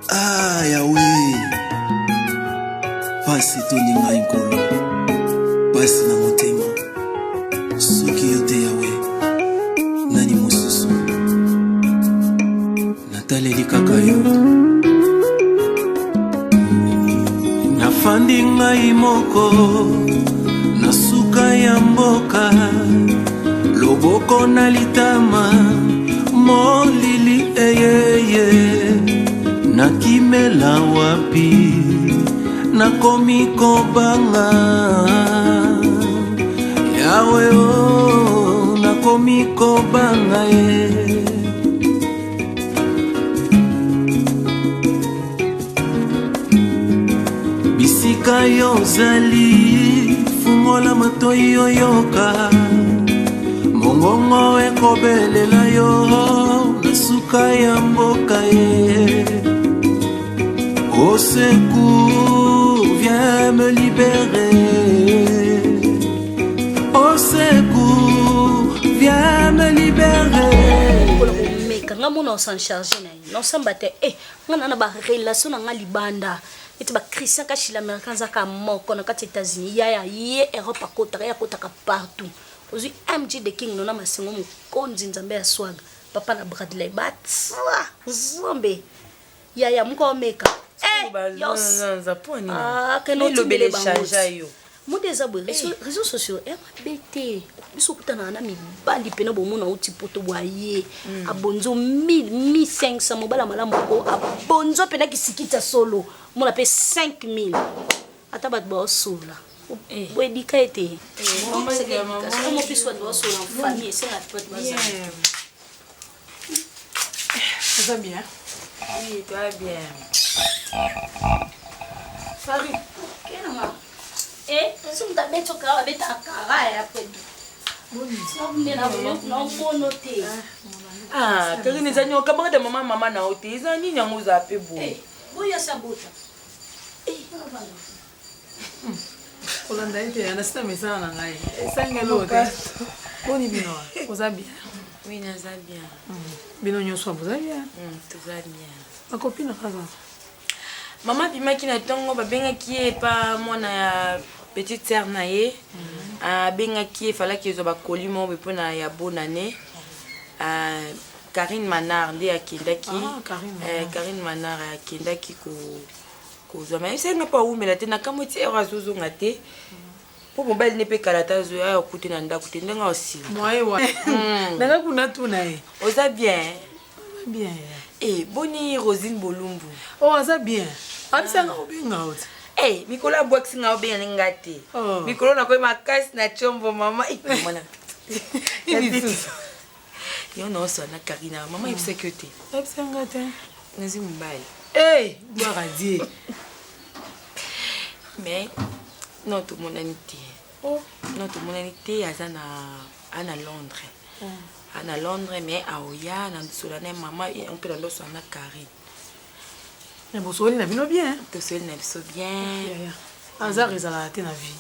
Ah, Yahweh, pasi toninga inkolo, pasi na motema, soki yote Yahweh, nani mosusu, nataleli kaka yo. Nafandi ngai moko, na suka ya mboka, loboko na litama, molili eyeye. Nakimela wapi nakomi kobanga Yahweh oh nakomi kobanga bisika yo zali fungola matoi yoyoka mongongo ekobelela yo nasuka ya mboka Au secours, viens me libérer. Au secours, viens me libérer. Nga mona on s'en charge na non sambate ngana na ba relation na nga libanda eti ba Christian ka shila américain za ka moko na kati États-Unis ya Europe akota ya kota ka partout ozi MG the King nona masengo mo konzi nzambe ya swaga papa na Bradley bat zombe ya mko meka réseaux sociaux bête biso kutana na mibali pena bomona uti poto boye abonzo 1500 mobala malamu ko abonzo pena kisikita solo mona pe 5000 ata bat bo sola boy dikaete maman mo piswa do sola en famille c'est la pote bazar ça va bien oui toi bien Fari, quel ma? Si vous avez besoin de faire après ah, Karine zani okabanga de mama na hote zani nyango za pe bo. Boya sabota. Olanda ite anasita mesa na ngai. Sangelo te. Boni bino. Oza bien. Oui, naza bien. Bino nyoswa boza bien. Toza bien. Ma copine kaza. Maman bimaki na tongo babengaki epa mwana ya petite sœur na ye abengaki efalaki ezo bakoli mo mpona ya bonne année Karine Manar nde akendaki Karine Manar akendaki kozwa ma esenga mpo awumela te nakamwi ti ero azozonga te mpo mobali ne mpe kala ta azoya akute na ndako te ndenge osila mwaewa nanga kuna tuna ye oza bien bien boni Rosine Bolumbu aza bien abisanga obenga oti mikolo abwakisi nga obenga ninga te mikolo nakoyi makasi na chombo mama mwana yo naoswa na Karina mama yebisaki yo te abisanga te nazi mobali gloire à Dieu mais non tomonani te aza na Londres ana Londres mais aoya na ndosola na mama mpe na ndosola na Karine bosoli na bino bien tosoli na biso bien azar ezalaka te na vie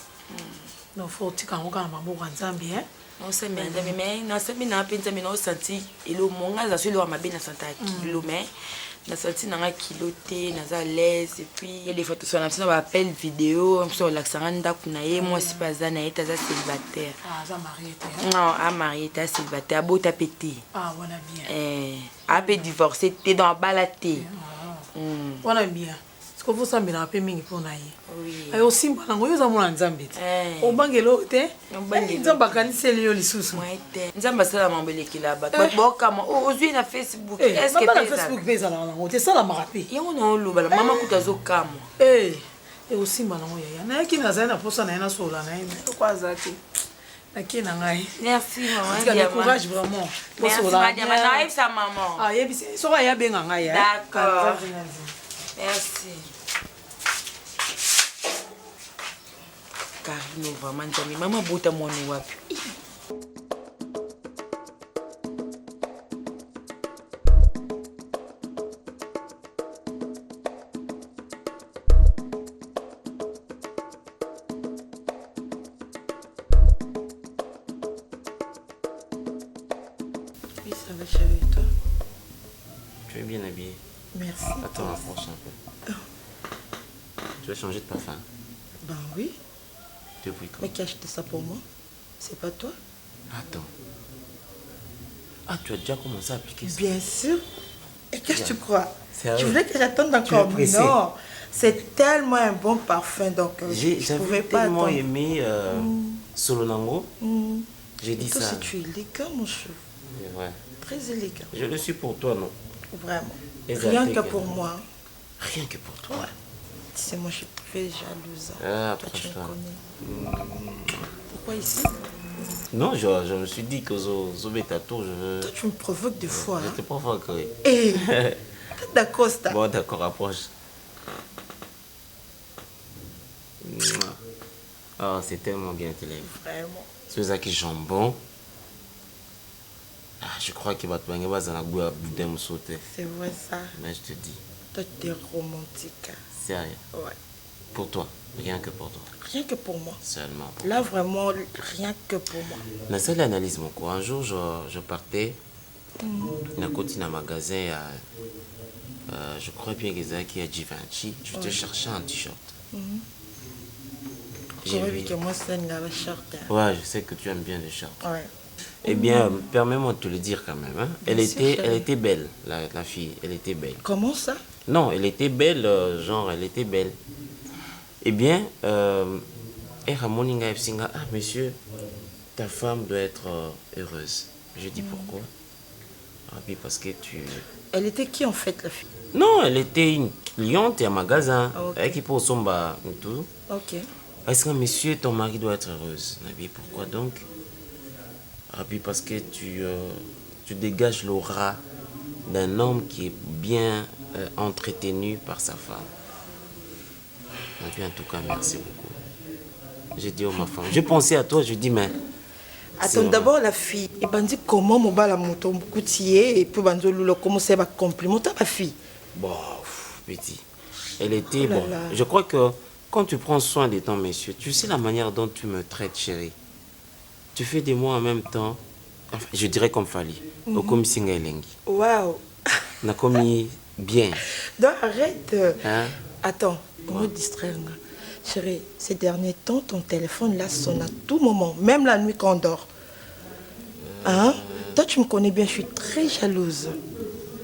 donc faut tika ngo kana maboko ya Nzambe naosembi ya Nzambe mais nasembi na mpe Nzambe naosanti elo monga aza so eloko mabe nasanta kilo mais nasanti nanga kilo te naza l'aise et puis il y a des fois tosala na biso na baappel vidéo mso olakisanga ndako na ye mwasi mpe aza na ye te aza célibataire non amarié te acélibataire abota mpe te ape divorcé te donc abala te wana bien siko vosambelaka mpe mingi mpona ye ayo osimba nango yo oza mwana Nzambe te obangela oyo te Nzambe akaniseli yo lisusu Nzambe asala mambo elekela bato bato baokama ozwi na Facebook na Facebook mpe ezalaka nango te esalamaka mpe yango na olobala mama kuta azokamwa osimba nango yaya nayaki nazali na posa na ye nasola na ye oko aza te naki na ngai merci maman courage vraiment merci maman naayebisa maman yebisi soko aye abenga ngai d'accord merci Karine vraiment Nzambe mama bota mwana wapi Oui, ça va, chérie, et toi? Tu es bien habillé. Merci. Attends, approche un peu. Tu vas changer de parfum. Ben oui. Depuis quand? Mais qui a acheté ça pour moi? C'est pas toi? Attends. Ah, tu as déjà commencé à appliquer ça? Bien sûr. Et qu'est-ce que tu crois? Sérieux? Tu voulais que j'attende Tu encore? es pressé. Non. C'est tellement un bon parfum, donc je pouvais J'avais pas tellement attendre. aimé Solonango. J'ai dit Et toi ça. aussi, tu es élégant, mon chou. C'est vrai. Très élégant. Je le suis pour toi, non? Vraiment. Exalté Rien que que- pour moi. Rien que pour toi. Ouais. Tu sais, moi, je suis très jalouse. Ah, Toi, tu me approche-toi. connais. Pourquoi ici? Non, je me suis dit que Zobetato, je veux. Toi, tu me provoques des fois. Je Hein? te provoque. Hé, d'accord, ça. Bon, d'accord, approche. Oh, c'est tellement bien tes lèvres. Vraiment. C'est ça qui jambon. Ah, je crois qu'il va te baigner dans la boue à boudin me sauter. C'est vrai, ça. Mais je te dis, Toi, tu es romantique. sérieux. Ouais. Pour toi, rien que pour toi. Rien que pour moi. Seulement pour Là, vraiment, rien que pour moi. La seule analyse, mon quoi. Un jour, je partais, à côté d'un magasin, je crois bien que c'est qui a Givenchy. Je te cherchais un t-shirt. J'ai J'aurais vu. vu que moi, c'est une gare short. Ouais, je sais que tu aimes bien les shorts. Ouais. Eh bien, permets-moi de te le dire quand même. Hein. Elle Bien sûr, était chérie. belle, la fille. Elle était belle. Comment ça? Non, elle était belle, genre, elle était belle. Eh bien, Ramoninga Epsinga, ah monsieur, ta femme doit être heureuse. Je dis pourquoi? Ah oui, parce que tu... Elle était qui, en fait, la fille? Non, elle était une cliente à un magasin. Ah, ok. Elle qui pour son bas et tout. Ok. Est-ce que monsieur, ton mari doit être heureuse? Ah oui, pourquoi donc? Ah oui, parce que tu dégages l'aura d'un homme qui est bien entretenu par sa femme. Ah oui, en tout cas, merci beaucoup. J'ai dit à ma femme, j'ai pensé à toi, je dis, mais... c'est Attends, vrai. d'abord la fille. Et ben dit comment mon bas la moto beaucoup tié et puis banzo lulo comment c'est va complimenter ma fille. Bon, petit. Elle était Oh là bon. là. Je crois que quand tu prends soin de ton monsieur, tu sais la manière dont tu me traites, chérie. Tu fais de moi en même temps, enfin, je dirais comme Fali, au comme Singa Elengi. Waouh. On a commis bien. Donc arrête. Hein? Attends, on me distraire. Nga. Chérie, ces derniers temps, ton téléphone là sonne à tout moment, même la nuit quand on dort. Hein? Toi, tu me connais bien, je suis très jalouse.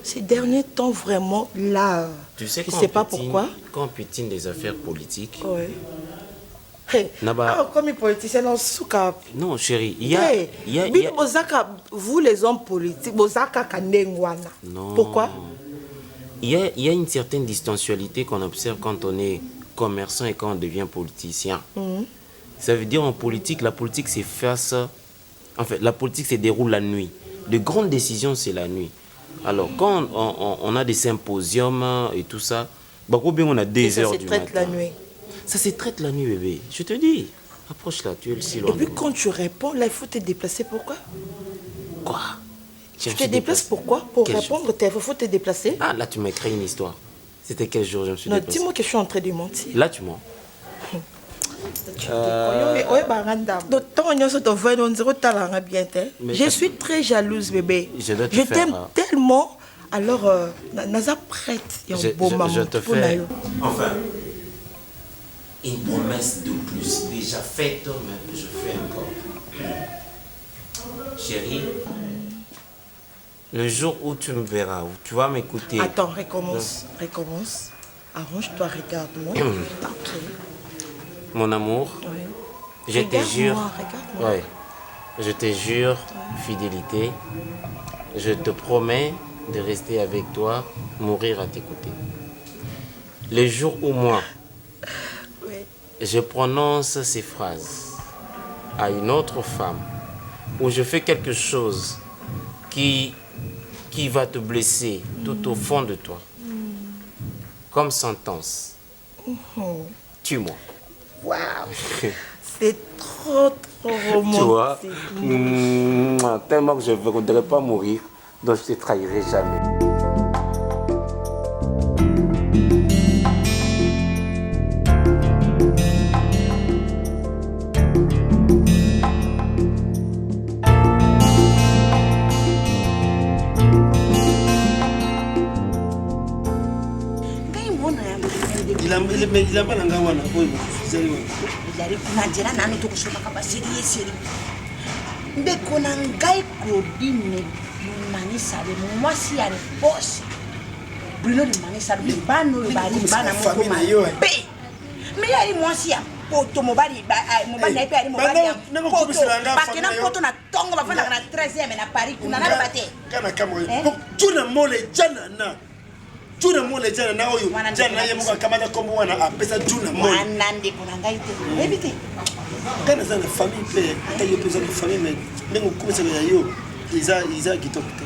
Ces derniers temps, vraiment, là, Tu sais je quand sais pas on pétine- pourquoi. Quand on pétine des affaires politiques, Ouais. Hey, Naba- ah, comme les politiciens, on souka. non chérie, il y a... Hey, il y a- bino bozaka, vous les hommes politiques, bozaka kandengwana. Non. Pourquoi? Il y a une certaine distancialité qu'on observe quand on est commerçant et quand on devient politicien. Ça veut dire en politique, la politique c'est face... En fait, la politique se déroule la nuit. De grandes décisions, c'est la nuit. Alors, quand on a des symposiums et tout ça, bah, bien on a Et des ça heures se du traite matin. la nuit. Ça se traite la nuit, bébé. Je te dis. Approche là, tu es si Et loin. puis de moi. quand tu réponds, là, il faut te déplacer. Pourquoi? Quoi? Tu te déplaces pourquoi? Pour Quel répondre au téléphone, il faut te déplacer. Ah, là, tu m'as créé une histoire. C'était quel jour je me suis Non, déplacé? dis-moi que je suis en train de mentir. Là, tu mens. Mais Je suis très jalouse, bébé. Je dois te Je faire, t'aime tellement. Alors, naza prête. Il y a un beau maman. Je te pour fais... Nayo. Enfin, une promesse de plus. Déjà faite, mais je fais encore. Chérie, le jour où tu me verras, où tu vas m'écouter... Attends, recommence. Recommence. Arrange-toi, regarde-moi. Ok. Mon amour, Oui. je te jure... Regarde-moi. Ouais. Je te jure, fidélité, je te promets de rester avec toi, mourir à tes côtés. Le jour où moi, Oui. je prononce ces phrases à une autre femme, où je fais quelque chose qui va te blesser tout au fond de toi, comme sentence, tue-moi. Waouh. C'est trop, trop Tu vois, romantique. tellement que je ne voudrais pas mourir, donc je ne te trahirai jamais. il a pas la gawana. Ezali kuna nzela nanu tokusomaka baseri eseri ndeko na ngai Claudine Lumanisale mwasi ya bosi Bruno Lumanisale bano bari bana moko mabe me yali mwasi ya poto mobali na ipe yali mobali ya poto bakena poto na tongo bafana na 13e na Paris kuna na bate kana kama tuna mole jana na Juna mole jana na oyo jana ye muka kamata kombo wana apesa juna mole wana ndeko na ngai te ebite kana za na famille pe ata yo pesa na famille mais ndenge komisa ya yo iza kitoko te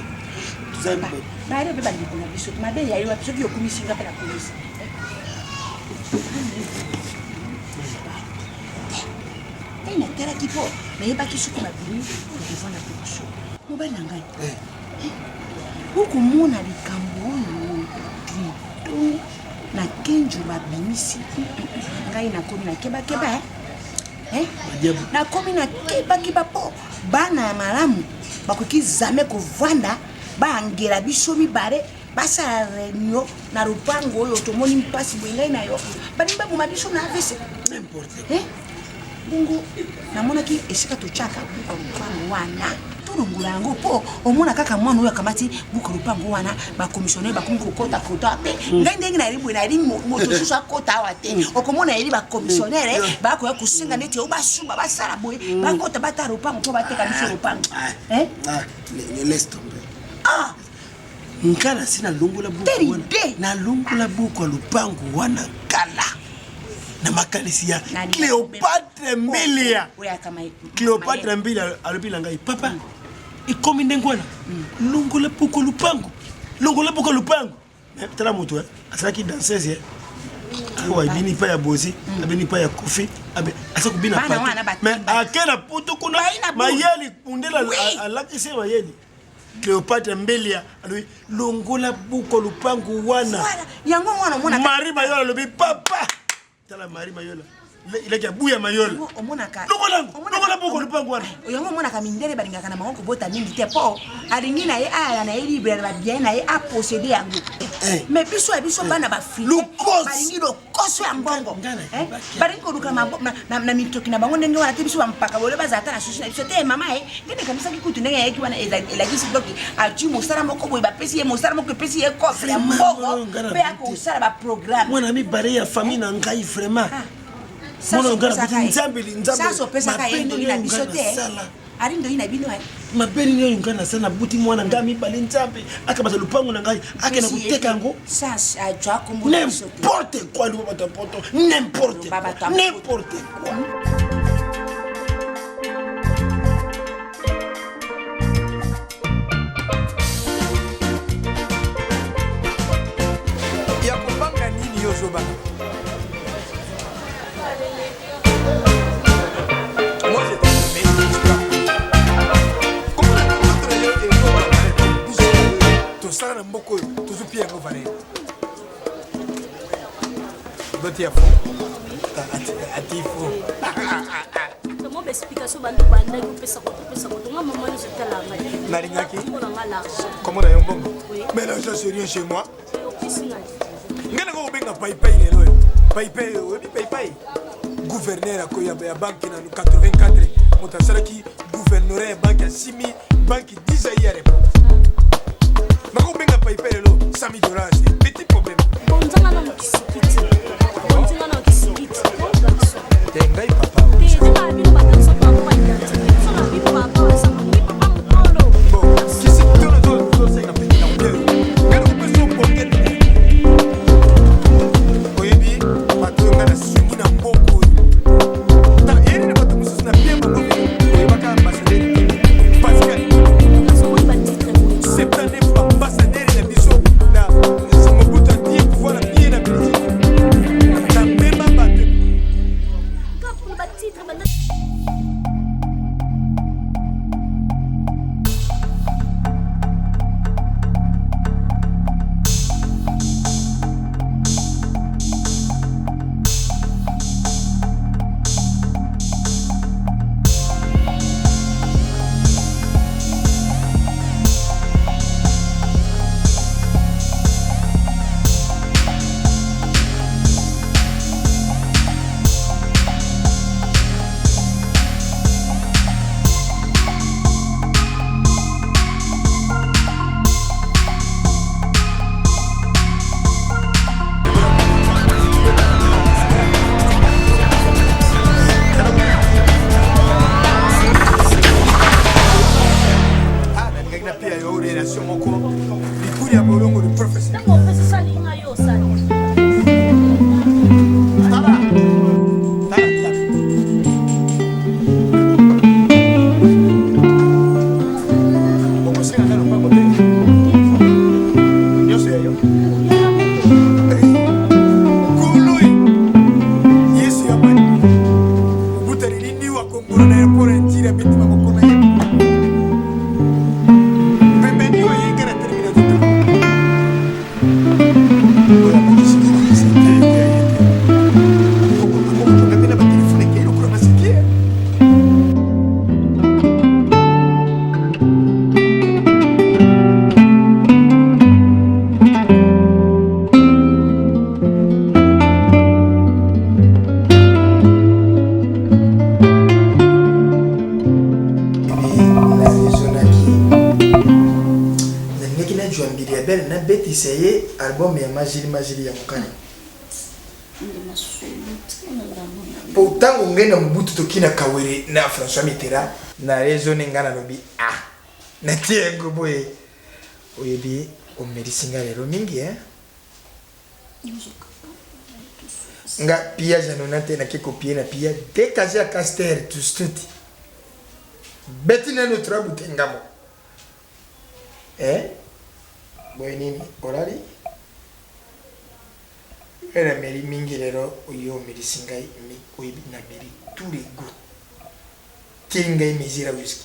tuza ba ile beba ndeko na biso mabe ya yo biso yo komisi nga pela komisi ina tera kipo na yeba kisu kuma bini devant la production mobali na ngai huku muna likambo oyo na kenjo babimisi ngai nakomi na keba nakomi na keba po bana ya malamu bakoki zame kovanda baangela biso mibale basala réunion na lupango oyo tomoni mpasi boye ngai na yo balingi baboma biso na avese bongo namonaki esika totyaka buka lupango wana tolongola yango mpo omona kaka mwana oyo akamati buka lupango wana bakomissionnaire bakomi kokota te ngai ndenge nayeli boye nayeli moto susu akota awa te okomona yeli bakomissionnaire bakoya kosenga neti oyo basumba basala boye bakota batala lupango mpo bateka biso lupango laisse tomber nkala sina longola buku wana na longola buku ya lupango wana kala na makalisi ya Cléopâtre Mbelia Cléopâtre Mbelia alobila ngai papa ikomi ndenge wana longola buku lupango tala moto asalaki danseuse awa ibini pa ya bosi abini pa ya kofi asa kubina pa mais akena putu kuna mayeli kundela alakise mayeli Cléopâtre Mbelia alobi longola buku lupango wana yango mwana mona Marie Mayola lobi papa tala Marie Mayola ile kia buya Mayola omonaka longola buku lupango wana yango mona ka mindele balingaka na mako bota mingi te po alingi na ye ala na ye libre ba bien na ye a posséder yango mais biso bana ba frite balingi lokoso ya mbongo balingi koduka na mitoki na bango ndenge wana te biso bampaka bole bazata na sushi na biso te mama ngene kamisa kikutu ndenge yeki wana elagisi doki atu mosala moko boye bapesi ye mosala moko epesi ye coffre ya mbongo pe akosala ba programme mwana mi bare ya famille na ngai vraiment Sasa opesaka ye ndongi na biso te ari ndongi na bino mabeli nyo ngana sana buti mwana ngami bale nzambe akabaza lupango na ngai akena kuteka yango sasa ajwa kombo n'importe quoi lu bata poto n'importe quoi ya kupanga nini yozo bana tosala na mboka oyo tozopia yango valere doti ya fo ati fo Comment explication bando banda ko pesa ko nga maman je talanga nalingaki ko nga l'argent comment na yo mbongo mais l'argent c'est rien chez moi ngana ko benga paipai lelo paipai obi paipai gouverneur akoya ya banque na 84 motasalaki gouverneur ya banque ya 6000 banque 10 hier nako benga paipai lelo 100 000 $, c'est petit problème bonzanga na kisikiti bonzanga na kisikiti tengai papa tena bi pata so pa kwa ndati so na bi papa so ni papa mtolo bon kisikiti no senga petit na mbele ngana ko peso bonget oyebi pato ngana sungi na mboko ta yeni na pato musu na bien bongo oyebaka ambassadeur Pascal so mo ba titre cette année ambassadeur na biso na Mobutu a dit pouvoir la bien na Belgique na même bateau ka pour ba titre banda te ya yo relation moko likuli ya bolongo de professeur ntango opesi salinga yo osali essayé album ya Majili ya Mokani. Pourtant on ngena mbutu tokina kawere na François Mitterrand na raisonner ngana lobi na tiengo boy oyebi o medicinga lero mingi nga pia janonate na ke copier na pia dekaja caster tout stuti betina no trabu tengamo boy nini orari era meri mingi lero oyo medicinga mi oyebi na meri tous les goûts tiringa mezira whisky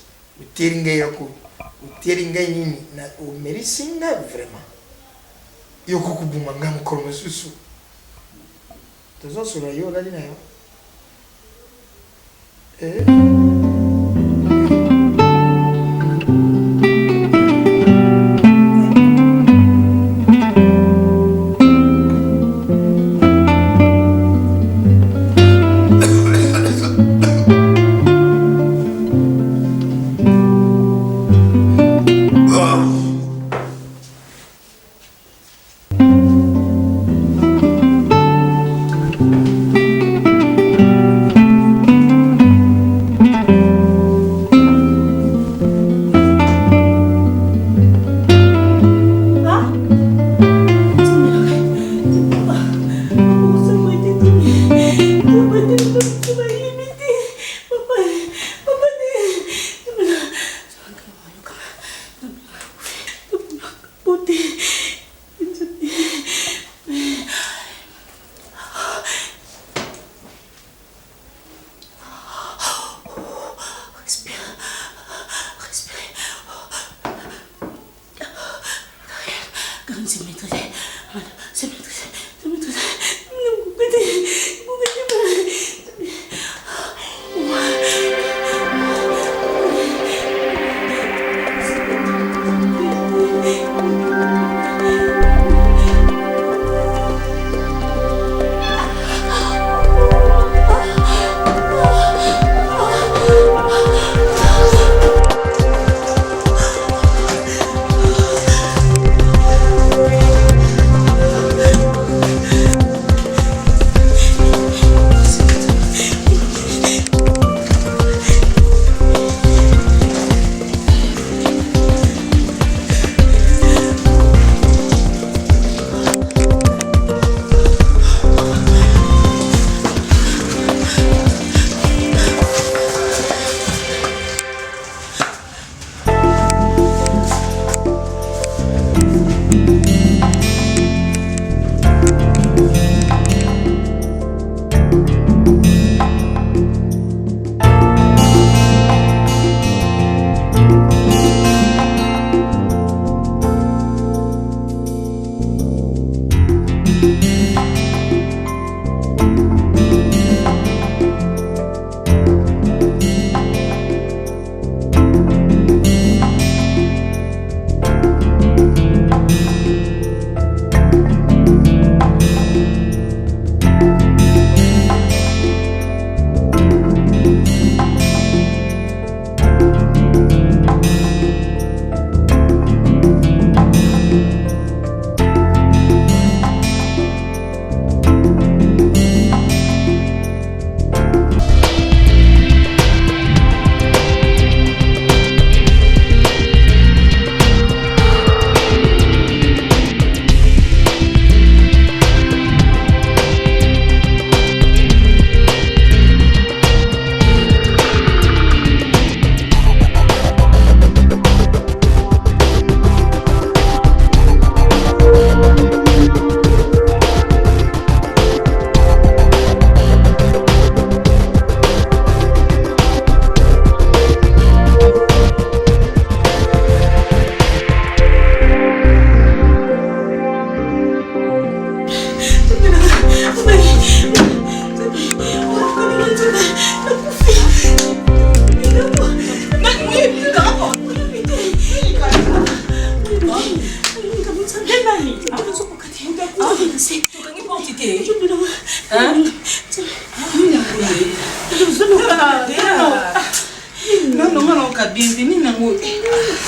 tiringa yako tiringa nini na o medicinga vraiment yoko kubuma ngam koromo susu tozo sura yo lali na yo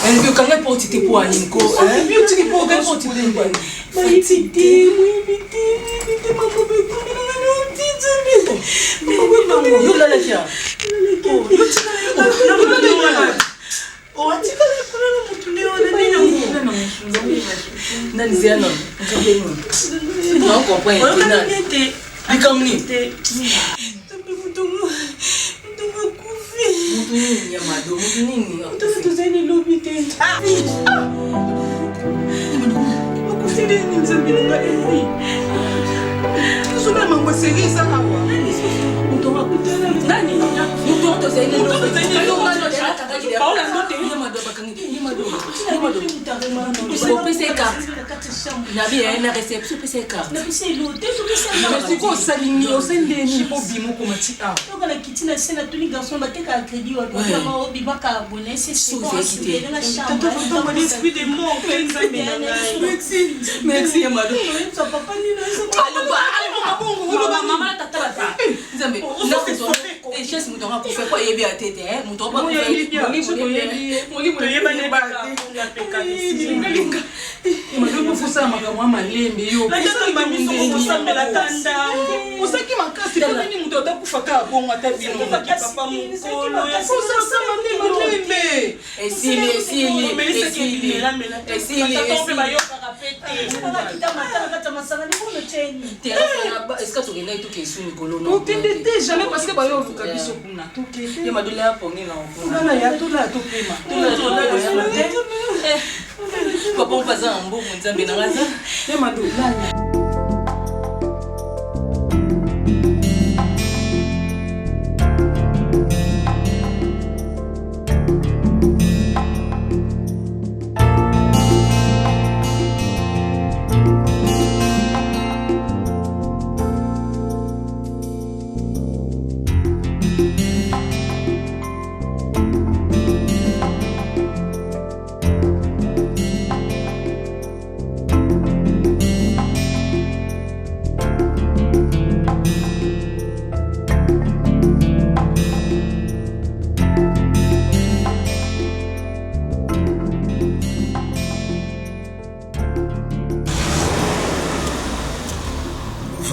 Elle veut quand même porter pour Aninko. Hein? Tu dis pour quand porter pour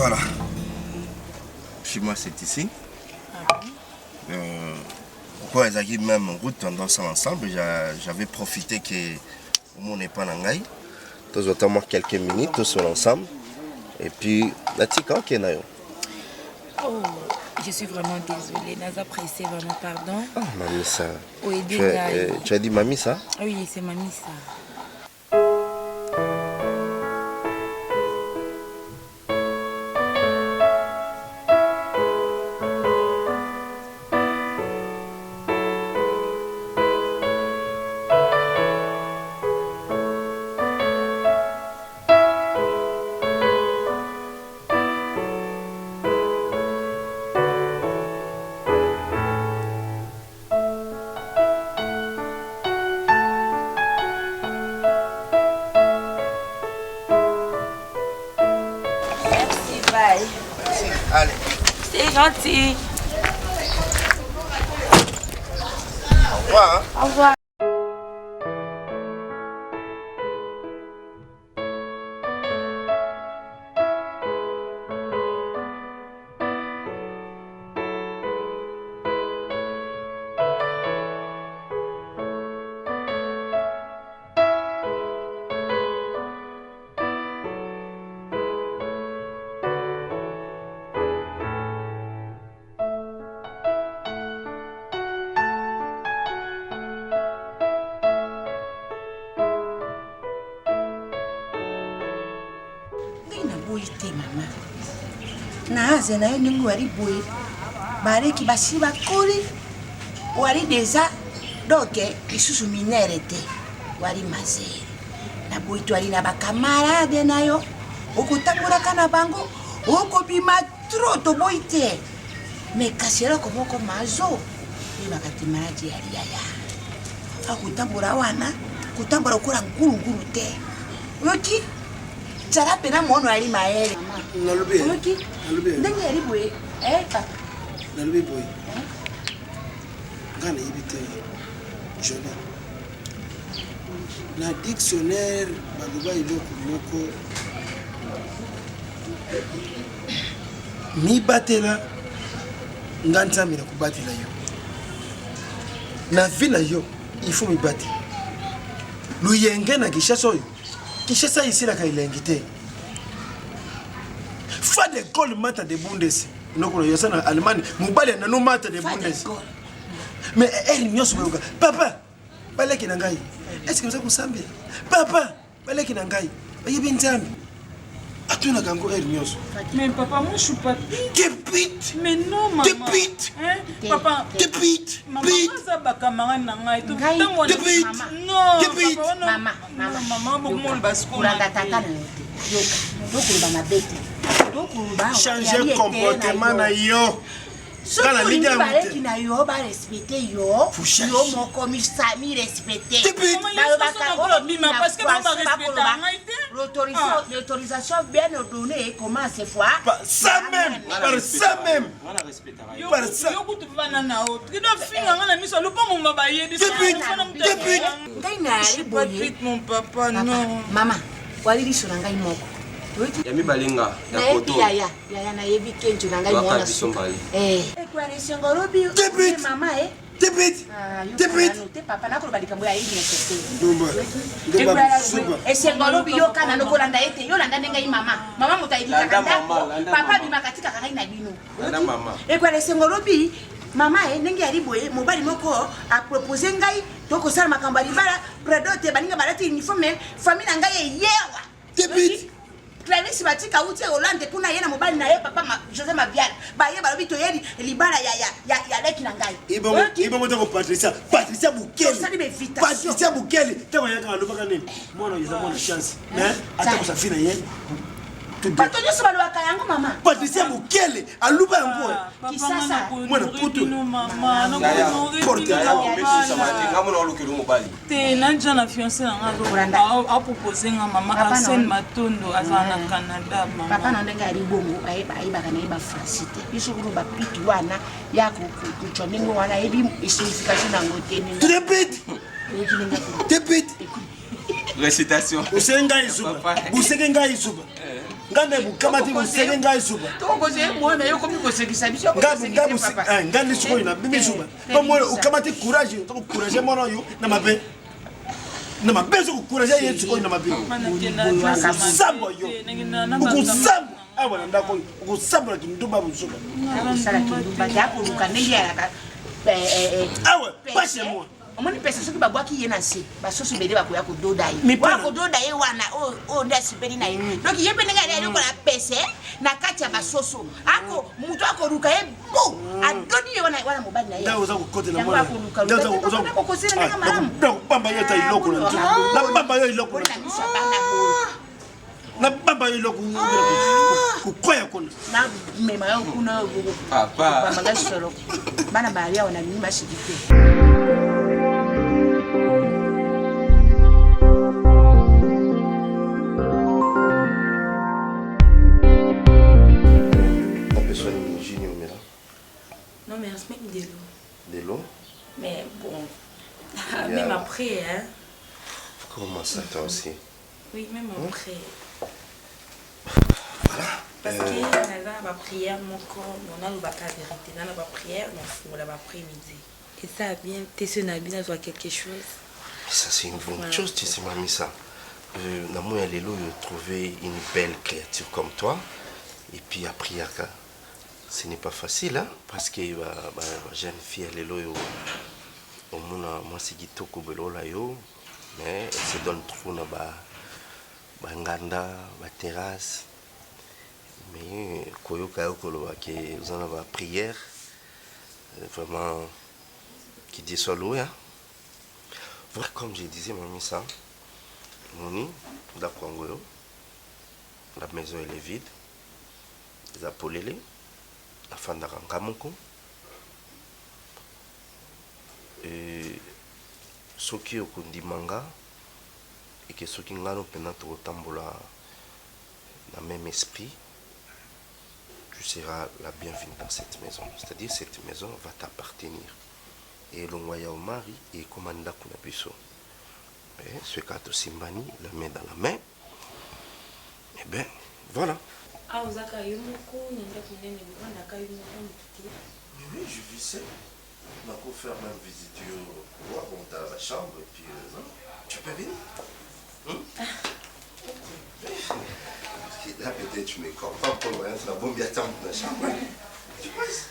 Voilà. Chez moi, c'est ici. Pourquoi ils arrivent même en route dans ensemble, j'avais profité que on n'est pas en gaï. Tous notamment quelques minutes, tous ensemble. Et puis, la tika, ok, nayo. Oh, je suis vraiment désolée. Naza pressé, vraiment pardon. Ah, mamie ça. Oui, tu as dit mamie ça? Oui, c'est mamie ça. Allez. C'est gentil. Au revoir. Hein? Au revoir. naze nayo ningi wari boye bareki basi bakoli wari deja doke lisusu minere te wari mazeri na boye twali na bakamarade nayo okotangolaka na bango okobima tro toboyi te me kasi eloko moko mazo eyebaka te maladi ya liaya akotambola wana kotambola okola ngulungulu te oyoki zala pena mono ali mayele oyoki ndenge yali boye papa nalobi boye nga nayebi te joli na dictionnaire baloba eloko moko mibatela nga nzambe na kobatela yo na vi na yo il faut mibate luyenge na kishasa oyo kishasa esilaka elengi te fa de gol mata de bundes nokona yosa na allemagne mobali nano mata de bundes mais eri nyonso bayoka papa baleki na ngai est-ce que oza kosambela papa baleki na ngai bayebi nzambe atunaka yango eri nyonso. Mais papa, moi je suis pas pite. T'es pite. Mais non, maman. T'es pite. Hein? Papa. T'es pite. Maman, Pite. ça va camarade nangai. T'es pite. Non. T'es pite. Maman. Maman, beaucoup de basse. Changer comportement na yo. Kala liga baleki na yo ba respecter yo. Yo moko misami respecter. Parce que maman respecte l'autorisation bien donnée comment c'est fois. Ça même, par ça même. Par ça. Yo kutu vana na autre. Kido finga ngana miso lupo mumba ba yedi. Depuis. Je pas vite mon papa non. Maman, walidi sona ngai moko. Yami balinga ya poto. Yaya na yebi kenjo na ngai mwana. Kwa resengolo bi. Mama Debit. Te papa na ko balikambo ya yini nsekete. Ndomba. Esengolo bi yo kana no kolanda ete yo landa ngai mama. Mama mutaidika kanda. Papa bi makatika kangai na bino. Nana mama. Kwa resengolo bi mama ndenge ali boye mobali moko a proposer ngai toko sala makamba libala predote baninga balati uniforme famille ngai yewa. Debit. Clarisse batika uti Hollande kuna yena mobali na ye papa José Mabiala ba ye balobi to yeli libala ya leki na ngai ibo moto ko Patricia Bukele Patricia Bukele tawa yaka lobaka nini mwana yeza mwana chance mais atako sa fina ye Patonyo soba lwaka yango mama Patricia Bukele aluba yango kisasa mwana putu mama no porte la ngamo no lukiru mobali te nanja na fiancé nga a proposer nga mama Arsène Matondo azana Canada mama papa na ndenga ali bongo ayibaka na iba francité biso kuno ba pitu wana ya kuchonengo wana ebi signification na ngoteni Debit. Récitation. Usenga izuba. Busenga izuba. Ngande bukamati busenga izuba. Tongo je mwana yo komi kosekisa biso. Ngande sikoyo na bibi izuba. Pamwe ukamati courage, to courage mwana yo na mabe. Na mabe zo courage yetu sikoyo na mabe. Sambo yo. Ukusamba. Awa ndako ukusamba kindumba buzuba. Sala kindumba yako lukandenge ya awa pashe moi. Omoni pesa soki babwaki ye na se basoso bele bakoya kododa ye wakododa ye wana oyo nde asipeli na ye donc ye mpe ndenge ali alikola pese na kati ya basoso ako mutu akoluka ye bo adoni ye wana mobali na ye oza kokotela mwanakokosela ndenge malamu pamba yo ta iloko na pamba yo iloko na pamba yo iloko kukwaya kuna na mema yo kuna pamba nga solo bana bali awo na mimi mashikite. Non, mais même de l'eau. De l'eau? Mais bon, même après, hein. Comment ça, toi aussi? Oui, même après. Parce que on a la prière, mon corps, on a la vérité, on a la prière, on a la après-midi. Et ça a bien, t'es sur Nabina, soit quelque chose. Ça, c'est une bonne chose, tu sais, mamie, ça. Dans mon allélo, je trouvais une belle créature comme toi. Et puis, à prière, ce n'est pas facile, hein, parce que la jeune fille, allélo, moi, c'est Gitoko Belola, mais elle se donne trop dans la nganda, la terrasse. Mais koyoka yokoloba que vous en avez la prière vraiment qui dit soit loué, hein. Vrai comme je disais mamie ça moni d'akongoyo la maison elle est vide les apolélé la fanda kangamoko et soki okundi manga et que soki ngano pena to tambola dans même esprit tu seras la bienvenue dans cette maison. C'est-à-dire cette maison va t'appartenir. Et le moyen au mari et commanda kunabiso. Ce cadeau Simbani, la main dans la main. Eh bien, voilà. Ah, vous avez eu oui, je vis ça. On va faire même visite on va monter à la chambre et puis tu peux venir. Là peut-être tu me comprends pour moi, c'est la bonne bien temps dans la chambre. Tu penses?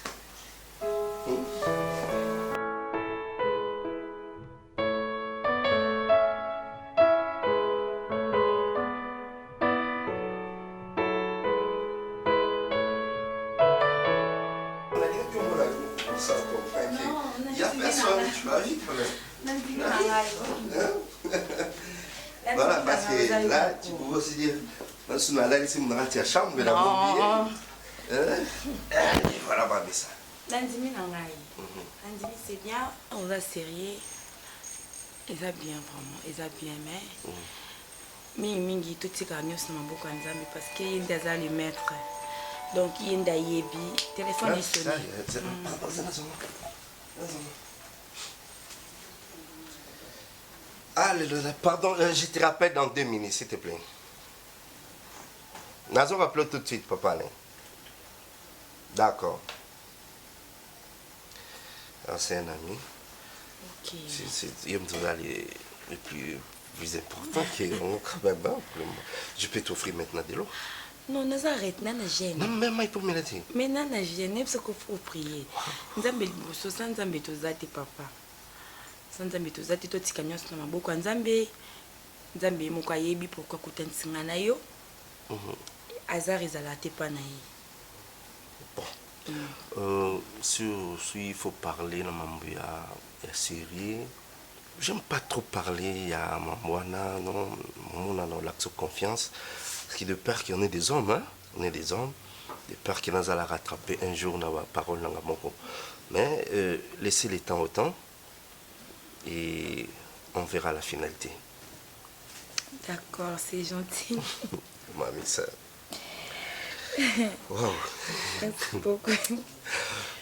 Il n'y a personne, tu vas vite quand même. Voilà, parce que là, tu peux aussi dire, dans la chambre, mais la voilà, ma ça. Nandimi c'est bien, on va sérieux. Ils a bien vraiment, ils a bien, mais mingi tout ce qu'on a sur ma bouche parce qu'il y a des maîtres. Donc il y a des yebi, téléphone est sonné. Ah, pardon, je te rappelle dans 2 minutes, s'il te plaît. Nazo rappelle tout de suite, papa. D'accord. C'est un ami. Ok. C'est le plus important qui est quand même. Je peux t'offrir maintenant de l'eau. Non, nous arrêtons, nous gêne. Non, mais moi, pour me le dire. Mais nous gêne, parce qu'il faut prier. Nous avons besoin de papa. Sans Nzambe tozati to tikanya na maboko Nzambe Nzambe moko ayebi pourquoi kutansinga na yo azar ezala te pa na ye. Bon. Si il faut parler dans mambo ya série, j'aime pas trop parler ya mamwana non mon on l'accès confiance parce que de peur qu'il y en ait des hommes hein, on est des hommes, de peur qu'il nous allait rattraper un jour dans la parole dans moko. Mais laissez le temps au temps. Et on verra la finalité. D'accord, c'est gentil. Mamie, ça. Wow. Merci beaucoup.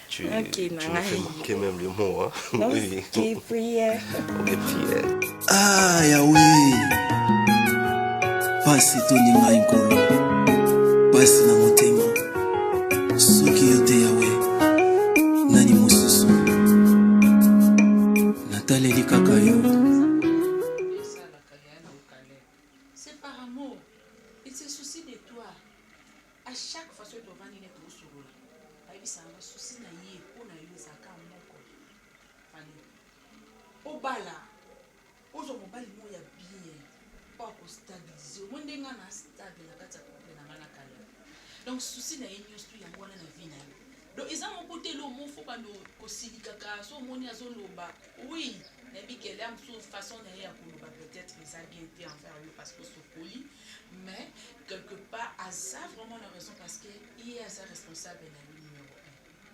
Tu me fais manquer même le mot. Hein? Non, oui. Qui est prière. Des prières. Ah, Yahweh. Pasi toninga inkolo. Pasi na motema. Soki yote Yahweh. Nani mosusu. Nataleli kaka yo. C'est par amour. Il se soucie de toi. À chaque fois que tu vas venir pour ce rôle, il s'en va souci na yé pour na yo zaka moko. Fani. Obala. Ozo mobali mo ya bien. Pas pour stabiliser. Au monde ngana stable na kata couple na ngana kala. Donc souci na yé nyos tu yango na vie na yo. Donc ils ont côté le mot faut pas ko silikaka so moni azoloba. Oui, nabi qu'elle aime sous façon na ya koloba peut-être ils a bien été envers eux parce que c'est poli, mais quelque part à ça vraiment la raison parce que il est sa responsable na numéro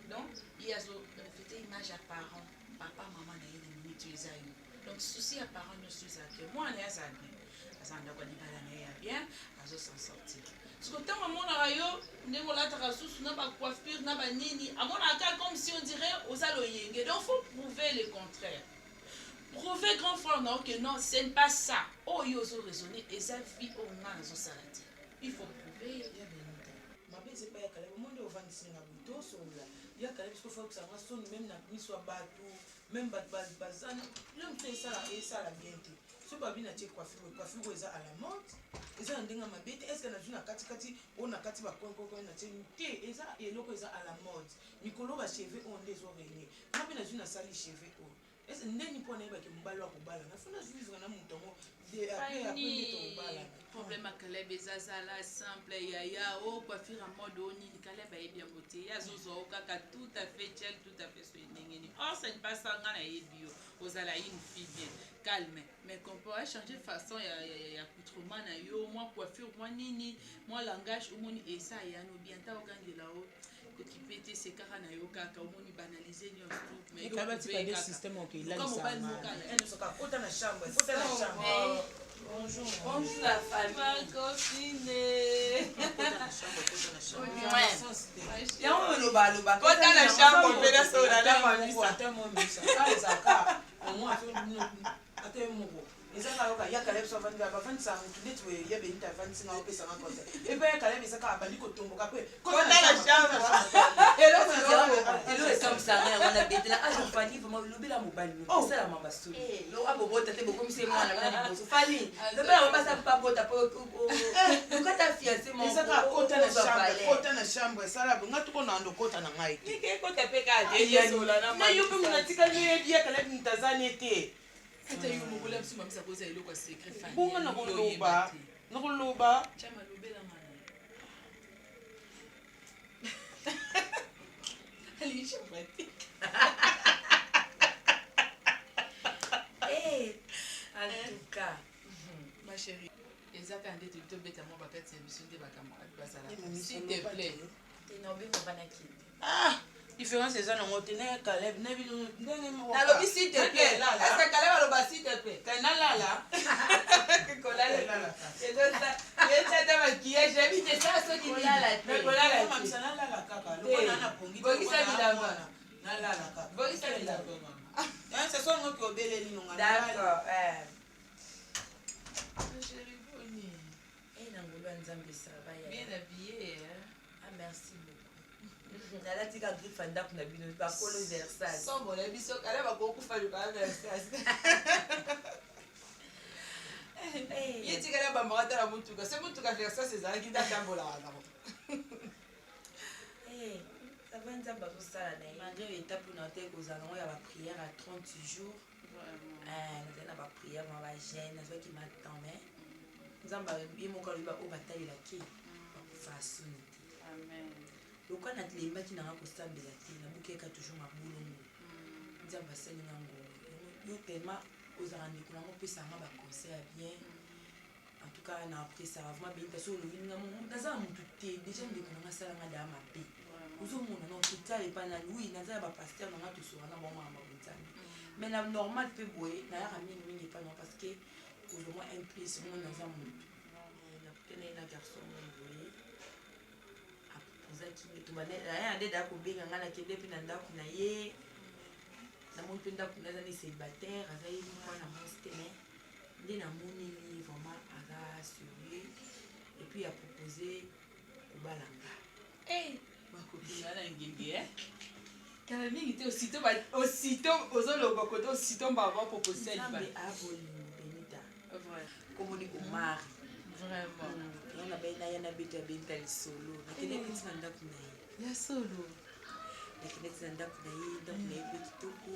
1. Donc il y a so fait image à parents, papa maman na yé minute ils a eu. Donc souci à parents ne suis à que moi na ça bien. Ça n'a pas dit pas na bien, à s'en sortir. Parce que tant que mon rayon, nous avons la trace, nous avons coiffure, nous avons nini, à mon cas comme si on dirait aux aloyens. Donc il faut prouver le contraire. Prouver grand frère non que non, ce n'est pas ça. Oh, il faut raisonner et ça vie au moins dans son salade. Il faut prouver. Ma belle c'est pas ya kale, au monde au vent ici na buto sur là. Il y a kale parce qu'il faut que ça va sonner même na ni soit bateau, même bazana. L'homme fait ça et ça la bien. Ce pas bien na coiffure est à la mode. Eza ndinga mabete est-ce que na juna kati on a kati ba konko na tente eza eloko eza à la mode mikolo ba cheveux on les oreilles na bina juna sali cheveux o est-ce ndeni pona ba ke mbalo ko bala na funa vivre na mutongo de après to bala problème akale bezaza la simple ya o coiffure en mode oni kale ba bien beauté ya zozo kaka tout à fait gel tout à fait soigné or c'est pas ça ngana ebio ozala une fille bien calme mais qu'on pourrait changer de façon ya accoutrement na yo moi coiffure moi nini moi langage au moni et ça ya no bien ta okandi là haut que qui péter ces cara na yo kaka au moni banaliser ni tout mais quand tu pas des systèmes OK là comme ça elle se ka kota na chambre bonjour la famille copine ya on lo ba kota na chambre pe na so na moi ça au moins ezaka yoka ya Caleb so vandi bafandisa mutu neti we yebe nita vandisi nga opesa nga conseil et puis Caleb ezaka abandi kotomboka pe kota la chambre elo ekamwisanga yango na betela azo fali vraiment lobela mobali osala mabasoli lo abobota te bokomisi mwana na liboso fali lobela mobasa babota po okata fiancé mon ezaka kota na chambre esala bonga tukona ndo kota na ngai te kota pe ka na yo pe mona tikali ya Caleb nitazani te ata yo mobola biso mamisa koza eloko ya secret famille bonga nakoloba chama lobela mana alisha mati en tout cas ma chérie ezaka ndete tobeta mo bakati ya biso nde bakamwa basala s'il te plaît tenobengo banaki différence eza nango te na Caleb na bino ndenge nalobi s'il te plaît est-ce que Caleb aloba s'il te plaît nalala kolala yetata maquillage yabite sa soki mamisa nalala kaka lokona na pongi bokisa bilamba nalala kaka bokisa bilamba c'est ça ngo ki obeleli nonga d'accord chérie boni nangolo ya nzambe saba ya bien habillé merci beaucoup nalatika grife ndako na bino bakolo versage sombo na biso kala bakokufa luka versage ye tikala bambaka tala motuka se motuka versage ezalaki ndatambolaka nango sava nzambe azosala na ye malgré étape na te kozala nango ya baprière à 30 jours nazali na baprière ma bagene nazwaki matemps mais nzambe ye moko alobi oyo batalelaki bakufa asuni te lokwa natilembaki nanga kosambela te nabukeka toujours mabulongo nzambe asalinga ngolo yo tellement ozala ndeko nango opesanga baconseil ya bien en tout cas naapesaka vraiment benita so olobi nazala motu te déjà ndeko nanga asalanga daa mabe ozomona na total epanani wi naza ya bapaster nanga tosorana bomaka mabonzambe mais na normal mpe boye nayaka mingimingi epanaa parce que ozomwa implice mo naza motu nakutana ye na garçon mo boye apropozaki tobanaye nde daa kobenga nga nakende mpe na ndako na ye namoni mpe ndako naza ne célibataire aza ye mwana mwasi te mais nde namoneli vraiment aza sérieux et puis apropose kobalanga bakopinga na ngenge kala mingi te aussitôt ozoloba kote aussitôt mbaba proposé nzambe abolingo benita komoni omari vraiment yana bayina yana beto ya benita lisolo nakende neti na ndako na ye ya solo nakende neti na ndako na ye mpe kitoko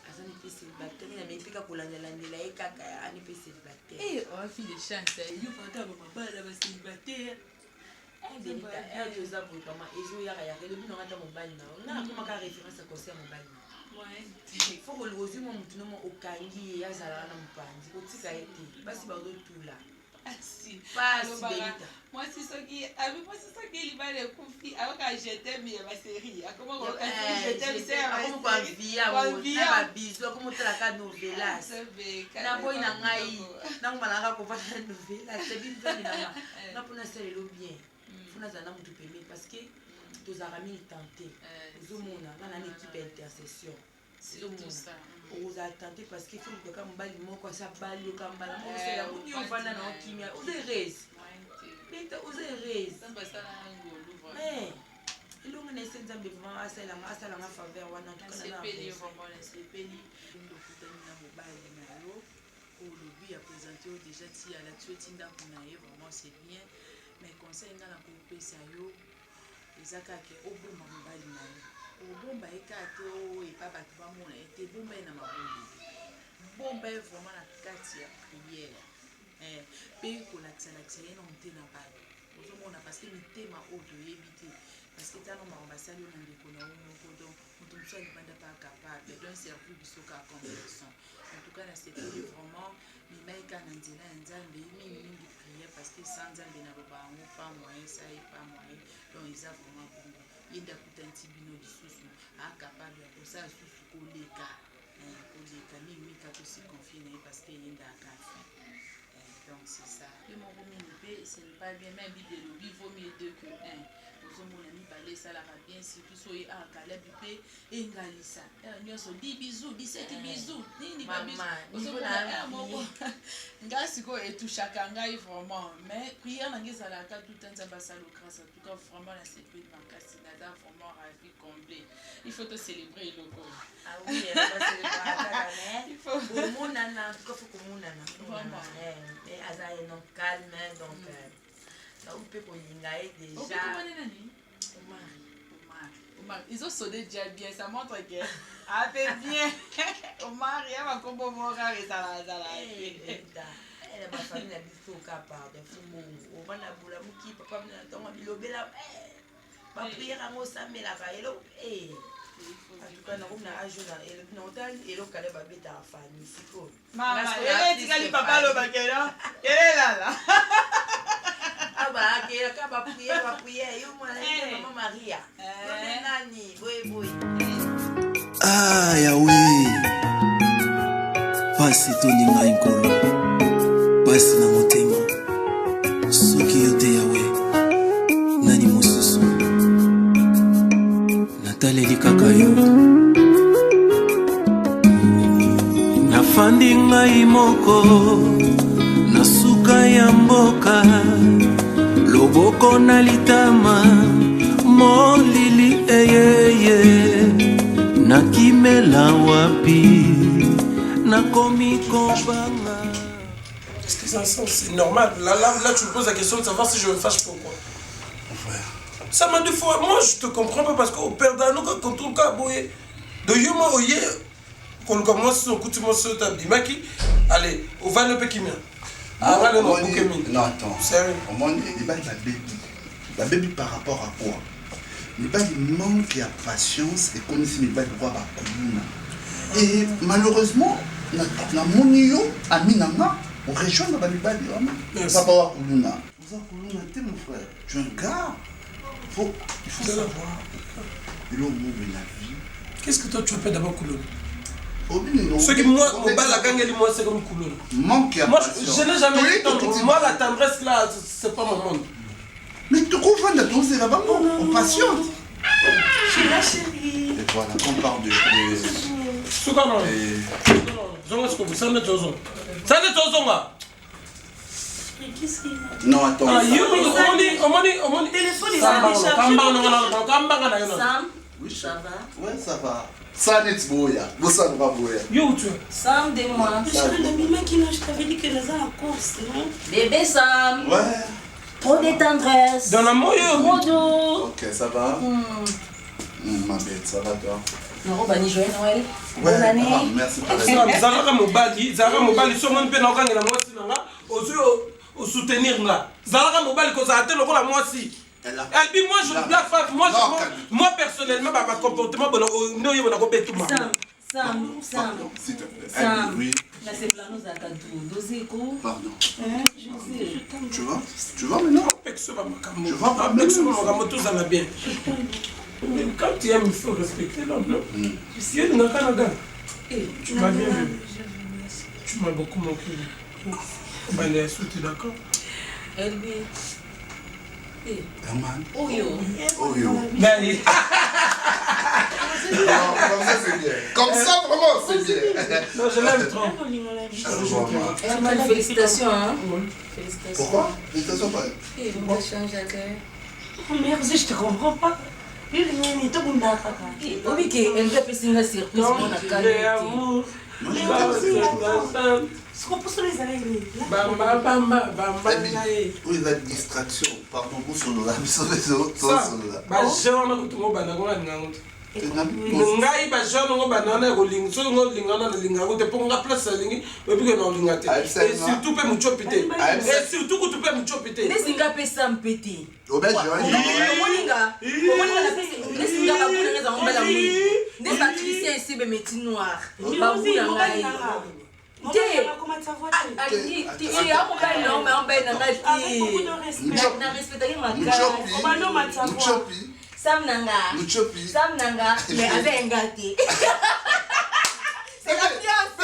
aza ni mpe célibataire na mei mpeka kolandelandela ye kaka ani mpe célibataire fille de chance yo fata bamabala bacélibataire benita toza boye kama ezoyaka yaka elobi nanga ata mobali na nga nakomaka référence ya conseil ya mobali na fo koluka ozwi mwa motu nomo okangi ye azalaka na mopanzi kotika ye te basi bazotula mwasi soki libala ekufi akoka jeteme ya basérie akomokoaviababizu akomotalaka novelas naboyi na ngai nakomalaka kovanda na novelas ebinzonelanga nga mpona salelo bien fo nazala na motu pembeni parce que tozalaka mingi tante ozomona nga na na équipe ya intercession ozala tante parce que fo lukaka mobali moko asi abali yoka mbala mokosayango ovanda na okimia oza erese benta oza erese elongo na ese nzambe vraiment asalanga faveur wana nasepeli ndokutani na mobali na yo olobi apresente yo déjà ti alati oti ndako na ye vraiment c'est bien mais conseil nga na kopesa yo eza kaka obomba mobali na yo obomba ye kaka te epa bato bamona ye te bomba ye na mabondeli bomba ye vraiment na kati ya prière mpe kolakisa ye na motema bato ozomona parce que mitema oyo toyebi te parce que tano makambo asali yo na ndeko na yo moko donc moto mosusu alibanda mpe acapable donc servi biso kaka comme leçon en tout cas nasepeli vraiment mimai kaka na nzela ya nzambe mingimingi prière parce que sans nzambe naloba yango pas moyen ça ye pas moyen donc eza vraiment bongo ye nde akutanisi bino lisusu acapable ya kosala lisusu koleka mingi kaka osi confie na ye parce que ye nde akafi donc c'est ça. Le mot mingi, ce n'est pas bien, même Bible, il vaut mieux deux que un. ozomona mibale esalaka bien surtout so oye akalabi mpe engalisa nyonso 10 bisous 17 bisous nini babismoko nga sikoyo etushaka ngai vraiment mais prière nange ezalaka tout temps nzambe asala grâce en tout cas vraiment na sepeli makasi naza vraiment ravi complet il faut te célébrer eloko komonana tukafu komonana aza eno calme donc naupe kolinga ye déjà Omar, ils ont sonné déjà bien, ça montre que ah fait bien. Omar, il y a ma combo mora et ça la. Elle ma famille a biso capable de fumo. O bana bula muki papa na tonga bilobela. Ba prière ngo samela ka elo en tout cas na ajuna elo notal elo kale ba beta famille siko. Mama, elle dit que papa lo bakela. Elle est là. Aba ke ka ba prière yo mwana maman Maria. Nani boy. Ah Yahweh, pasi toninga inkolo, pasi na motema, soki yote Yahweh, nani mosusu, nataleli kaka yo. Nafandi ngai moko, na suka ya mboka, loboko na litama, molili eyeye. Nakimela wapi nakomi kobanga. Est-ce que c'est normal? Là, tu me poses la question de savoir si je me fâche pourquoi. Ça m'a deux fois. Moi, je te comprends pas parce qu'au père d'Ano, quand on a boyé, de Yoma Oye, quand on commence à écouter mon soeur Tabimaki, allez, on va le pékimien. Ah, non, attends. Sérieux? Au moins, il y a la baby par rapport à quoi? Il manque de patience et connaissance de droit à et malheureusement na monio aminanga on rejoint dans les balles papa wa kuluna t'es mon frère tu es un gars il faut savoir le mot de la vie. Qu'est-ce que toi tu appelles d'abord kuluna? Ce qui moi mon bal la gangue moi c'est comme kuluna. Manque moi je n'ai jamais dit moi la tendresse là c'est pas mon monde. Mais tu comprends la dose de la bas on patiente. Je suis la chérie. Et voilà, on parle de... Soukano. Zonga ce que vous savez de Zozon. Ça de Zozon là. Qu'est-ce qu'il a? Non, attends. Ah, on m'a dit. Téléphone, il a déchargé. Sam, oui, ça va. Ouais, ça va. Ça n'est pas boya. Vous savez pas boya. Yo, tu Sam, dis-moi. Je t'avais dit que nous avons en course, non? Bébé Sam. Ouais. Trop de tendresse. Dans la moyenne. Trop doux. Ok, ça va. Ma bête, ça va toi? Non, bani joyeux Noël. Ouais, bonne année. Ah, merci. Zara Mobali, so mon pe na okanga na mwasi nanga, au soutenir nga. Zara Mobali ko za atelo ko la mwasi. Albi moi je blague pas, moi personnellement ma comportement bon no yebo na ko betu ma. Sam. S'il te plaît. Sam. Oui. Là c'est plan nous a tout dosé ko. Pardon. Je sais. Tu vois maintenant? Je vois pas mais tout ça va bien. Mais quand tu aimes, il faut respecter l'homme, non? Si elle n'a qu'un gars, tu m'as bien vu. Tu m'as beaucoup manqué. On va aller tu es d'accord? Elbi. Herman. Oh yo. Mais... Comme ça c'est bien. Comme ça vraiment c'est bien. Non, je l'aime trop. Herman, félicitations. Hein? Félicitations. Pourquoi? Félicitations pas. On va changer à cœur. Oh merde, je te comprends pas. Il est tout le monde. Oui, elle veut passer une surprise. Non, j'ai amour. Ce qu'on peut se les aller. Bamba. Oui, la distraction. Pardon, vous solo là. Ngai ba jeune ngo banana roling so ngo lingana na linga ko te ponga place lingi obike na linga te et surtout pe muchopite et surtout ko tu pe muchopite nesinga pesa mpete obe jeune moninga la pesa nesinga ba buna ngeza ngombela mwini ne patricia sebe meti noir ba buna ngai ti ya mo ba no ma ba na ngai na respecter ma Muchopi. Sam nanga, mais avec un gâté. C'est la fiance.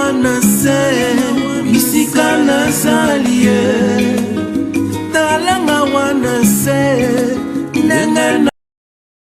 wana se bisika nazali ye